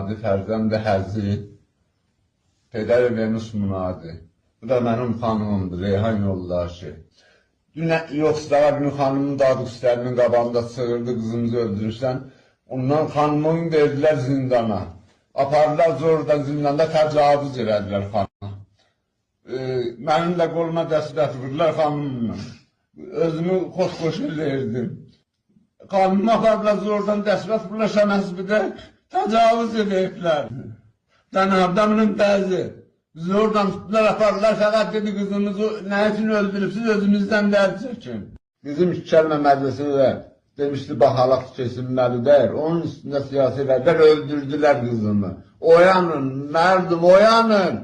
Adı Fərzənd Həzi, Pedər Venus Munadı. Bu da mənim xanımımdır, Reyhan yoldaşı. Yoxsa bir xanımın dadı üstlərinin qabağında sığırdı, qızımızı öldürürsən. Ondan xanımın verdilər zindana. Apardılar zorla zindanda təcavüz elədilər xanıma. Mənim də qoluma dəstət vurdular xanımımla. Özümü xoş-xoş eləyirdim. Xanımı apardılar zorla dəstət vurdular Şəməsibidə. Təcavüz ediblər. Cənabdamının bəzi. Bizi oradan tutdular, apardılar, fəqət dedi qızımızı nə üçün öldürübsüz, özümüzdən dərs çəkin. Bizim İşçəlmə məclisində demişdi, baxalaq kesilməlidir. Onun üstündə siyasi vədlər öldürdülər qızımı. Oyanın, mərdum, oyanın.